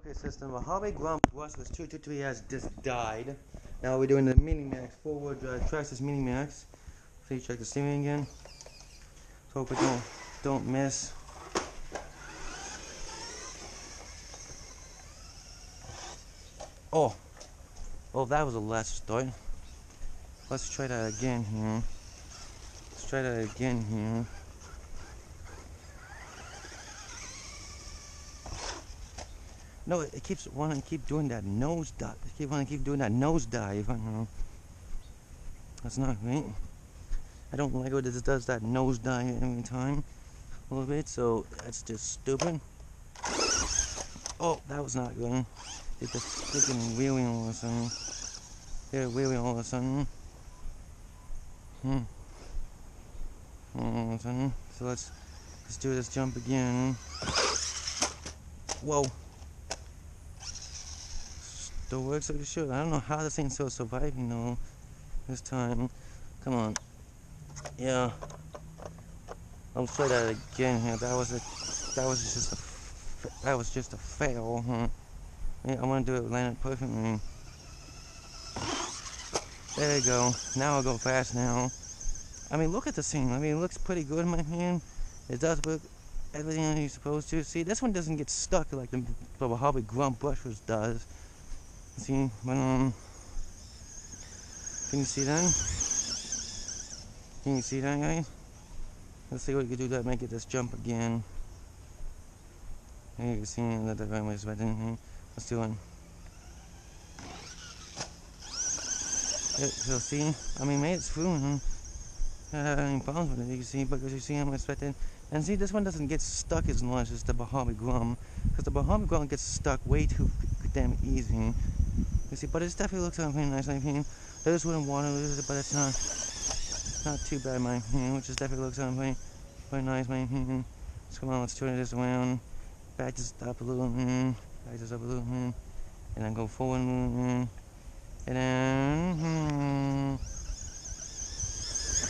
Okay, system. A hobby grom brushless 223 has just died. Now we're doing the mini max forward Traxxas mini max. So you check the steering again. So hope it don't miss. Oh, that was a last start. Let's try that again here. Let's try that again here. No, it keeps wanting to keep doing that nose dive. It keeps wanting to keep doing that nose dive. That's not great. I don't like when it does that nose dive every time a little bit, so that's just stupid. Oh, that was not good. Did the freaking wheeling all of a sudden. Yeah, wheeling all of a sudden. All of a sudden. So let's do this jump again. Whoa. Still works like it should. I don't know how this thing's still surviving though this time. Come on. Yeah. I'll try that again here. That was just a fail, huh? Yeah, I want to do it land it perfectly. There you go. Now I'll go fast now. I mean, look at the scene. I mean, it looks pretty good in my hand. It does work everything you're supposed to. See, this one doesn't get stuck like the Hobby Grump brushless does. See, but can you see that? Can you see that, guys? Let's see what we can do to make it this jump again. Here you can see that the right way is right in here. Let's do it. So see, I mean, made it through. I don't have any problems with it. You can see, because you see how I'm expecting. And see, this one doesn't get stuck as much as the Mojave Grum, because the Mojave Grum gets stuck way too damn easy. You see, but it definitely looks pretty nice. I mean, there's wouldn't want to lose it, but it's not too bad, my opinion. Which just definitely looks pretty nice, my opinion. So come on, let's turn this around. Back this up a little, back this up a little, and then go forward, and then,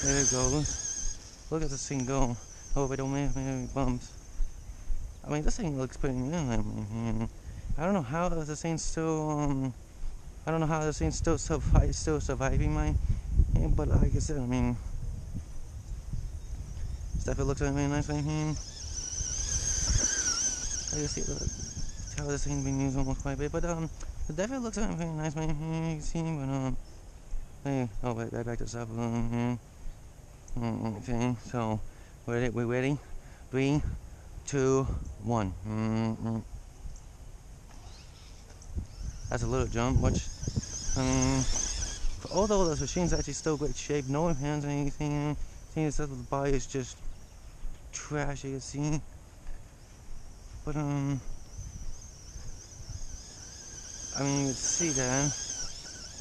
there it goes. Look at this thing go. Hope I don't make any bumps. I mean, this thing looks pretty good. I don't know how this thing's still, I don't know how this thing's still surviving my hand, but like I said, I mean, this definitely looks really nice right here. I can see how this thing's been used almost quite a bit, but it definitely looks very nice right here. You can see, but hey, oh wait, back this up a little here. Okay, so we're ready. 3, 2, 1. That's a little jump, which, I mean, although this machine's actually still great shape, no hands or anything, seeing as the body is just trash, you can see. But, I mean, you can see that.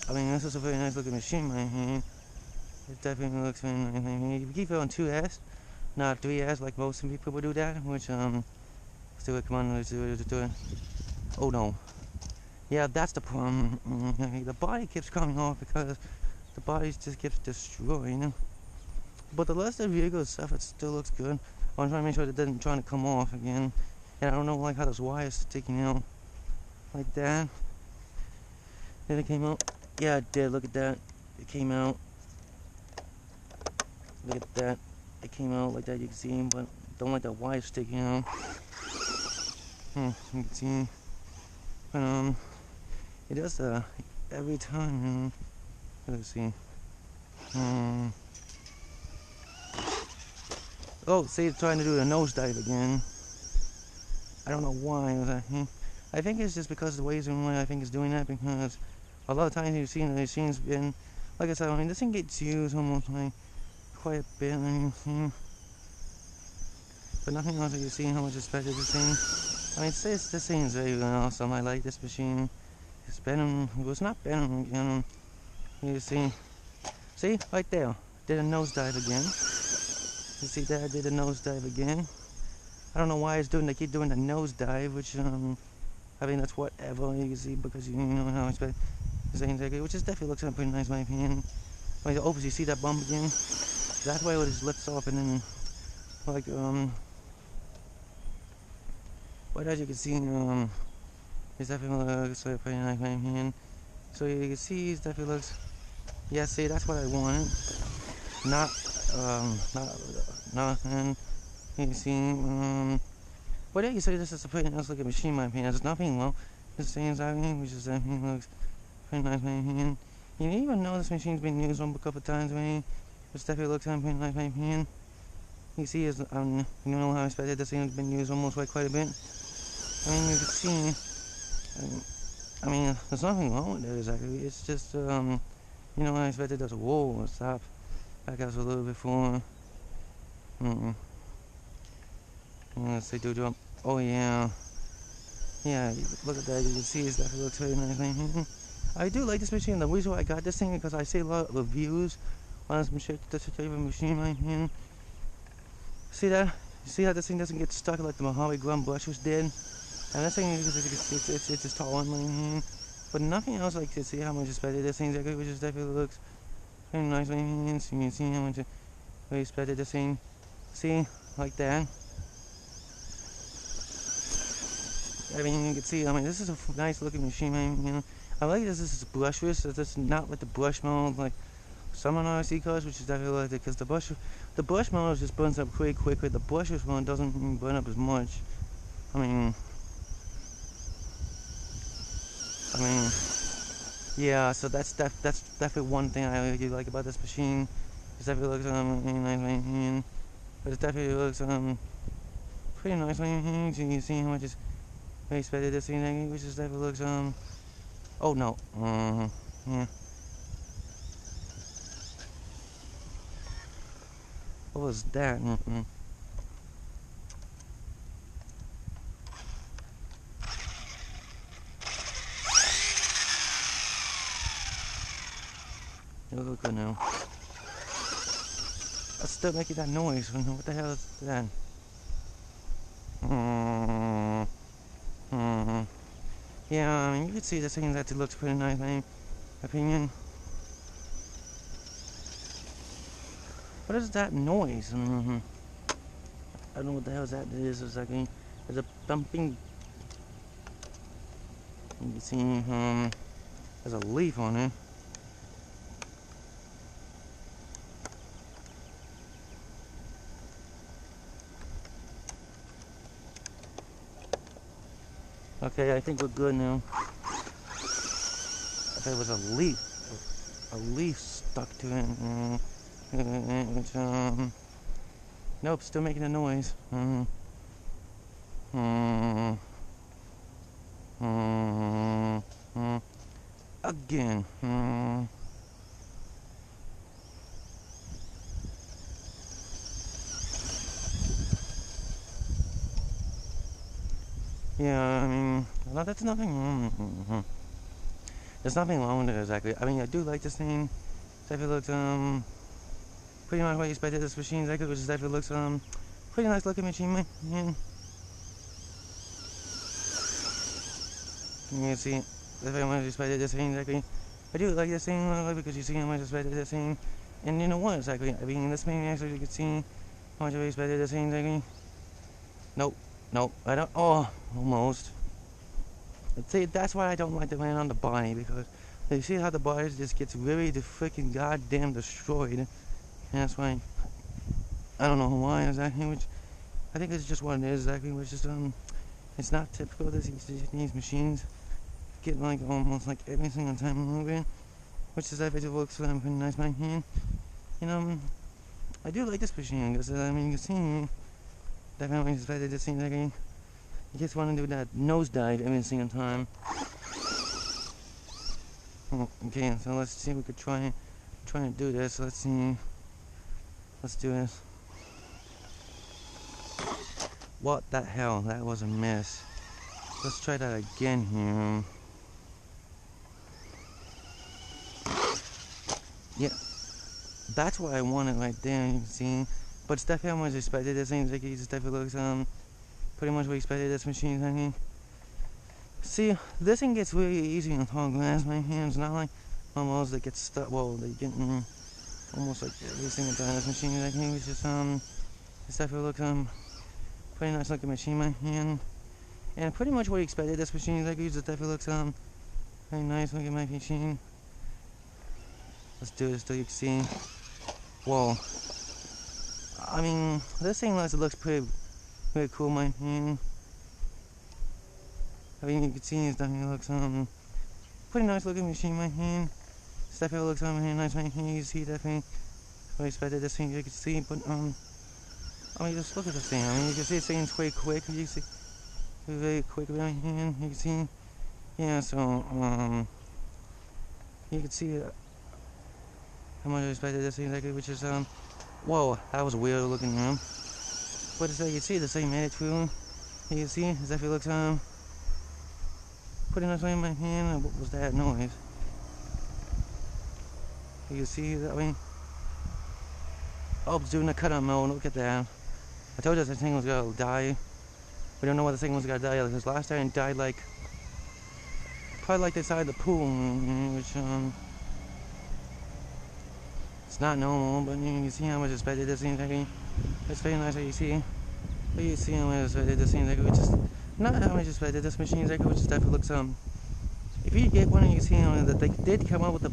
I mean, this is a very nice looking machine right here. It definitely looks very nice. I mean, you keep it on 2S, not 3S like most people do that, which, let's do it, come on, let's do it. Oh no. Yeah, that's the problem. The body keeps coming off because the body just gets destroyed. But the rest of the vehicle stuff, it still looks good. I'm trying to make sure it doesn't try to come off again. And I don't know like how this wire is sticking out like that. Did it came out? Yeah, it did. Look at that. It came out. Look at that. It came out like that. You can see, but don't like that wire sticking out. You can see. But it does every time. Let's see. Oh, see, it's trying to do a nosedive again. I don't know why. I think it's just because of the ways in which I think it's doing that, because a lot of times you've seen the machine's been, like I said, I mean, this thing gets used almost like quite a bit, but nothing else that you've seen how much is better this thing. I mean, this thing is very awesome. I like this machine. It's better, it was not better, you see, right there, did a nosedive again. You see that I did a nosedive again. I don't know why they keep doing the nosedive, which, I mean, that's whatever, you can see, because you know how it's been, which just definitely looks pretty nice in my opinion. I mean, you see that bump again? That way it just lifts off and then, like, but as you can see, it It definitely looks like pretty nice right here. So you can see it definitely looks, yeah, see, that's what I wanted. Not, nothing. You see, but yeah, you say this is a pretty nice looking machine, my opinion. There's nothing wrong. This thing's out here, which is definitely looks pretty nice, my opinion. You didn't even know this machine's been used on a couple of times, man. Which definitely looks pretty nice, my opinion. You see, you know how I expected this thing has been used almost like quite a bit. I mean, you can see. I mean, there's nothing wrong with it exactly. It's just, you know, I expected there's a whoa, stop. Back out a little bit for. Let's say do jump. Oh yeah. Yeah, look at that. You can see it definitely looks very nice. I do like this machine. The reason why I got this thing is because I see a lot of reviews on this machine. This type of machine right here. See that? You see how this thing doesn't get stuck like the mojave grom brushes did? And this thing it's just tall one right here. But nothing else like to see how much it's better. This thing's like, which just definitely looks very nice right here. So you can see how much it's better. This thing. See? Like that. I mean, you can see, I mean, this is a nice looking machine, man, you know. I like this is brushless, so this is not like the brush mode, like some on RC cars, which is definitely like it, because the brush mode just burns up pretty quickly. The brushless one doesn't burn up as much. I mean, yeah, so that's definitely one thing I really like about this machine. It definitely looks, really nice, man, but it definitely looks, pretty nice, man, so you can see how much it's I expected this thing, which is definitely looks, oh no, yeah. What was that? It looks good now. It's still making that noise. What the hell is that? Yeah, I mean, you can see this thing that it looks pretty nice, in my opinion. What is that noise? I don't know what the hell that is. It's like there's a thumping. You can see there's a leaf on it. Okay, I think we're good now. I thought it was a leaf stuck to it. Which, nope, still making a noise. Again. Yeah, I mean, no, that's nothing wrong. There's nothing wrong with it exactly. I mean, I do like this thing. Definitely looks pretty much what you expected this machine exactly, which is definitely looks pretty nice looking machine, man. Yeah. You can see definitely what you expected this thing exactly. I do like this thing because you see how much I expected this thing, and you know what exactly. I mean, this thing actually you can see how much I expected this thing exactly. Nope, I don't. Oh, almost. See, that's why I don't like to land on the body, because you see how the body just gets really freaking goddamn destroyed. And that's why I don't know why exactly, which I think it's just what it is exactly, which is it's not typical of these machines get like almost like every single time a little bit, which is that it looks pretty nice by hand. You know, I do like this machine because I mean you can see definitely expected this thing like you just want to do that nosedive every single time. Okay, so let's see if we could try to do this. Let's see. Let's do this. What the hell? That was a miss. Let's try that again here. Yeah, that's what I wanted right there. You can see, but it's definitely how much I expected. This thing like it just definitely looks pretty much what I expected. This machine, I mean. See, this thing gets really easy on tall glass. My hands not like almost they get stuck. Well, they get almost like every single time this machine. I think it's just this definitely looks pretty nice looking machine. My hand. And pretty much what you expected. This machine exactly just definitely looks very nice. Look at my machine. Let's do this so you can see. Whoa. I mean, this thing looks pretty cool, my opinion. I mean, you can see it definitely looks pretty nice looking machine, my hand. This definitely looks really nice, my hand. You can see definitely. I expected this thing, you can see, but I mean, just look at this thing. I mean, you can see this thing's quite quick. You can see very quick with my hand. You can see, yeah. So you can see how much I expected this thing exactly, which is whoa, that was a weird looking room. But it's like you can see the same attitude. You can see it definitely looks pretty nice in my hand. What was that noise? You can see that. I mean, oh, it's doing a cut on mode. Look at that. I told you this thing was gonna die. We don't know whether this thing was gonna die because last time it died like probably like this side of the pool, which it's not normal. But you can see how much it's better. This thing exactly. It's very nice. That you see. But you see how much it's better. This thing exactly. Which is not how much it's better. This machine exactly, which is definitely looks if you get one, you can see that they did come out with the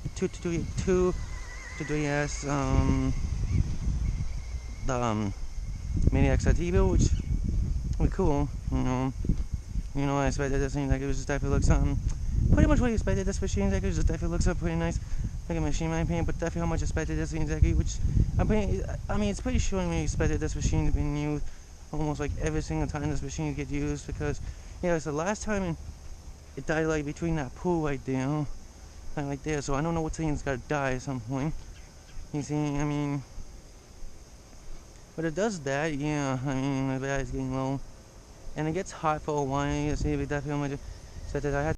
2-3S the mini XRT build, which was cool. You know, I expected this thing like it was just definitely looks pretty much what I expected. This machine like it just definitely looks pretty nice. Like a machine, in my opinion, but definitely how much I expected this thing exactly. Which I mean, it's pretty sure when you expected this machine to be used almost like every single time this machine gets used because yeah, it's the last time it died like between that pool right there, like there. So I don't know what thing's gotta die at some point. You see, I mean. But it does that, yeah. I mean, my battery's getting low. And it gets hot for a while. You see, we definitely said that I had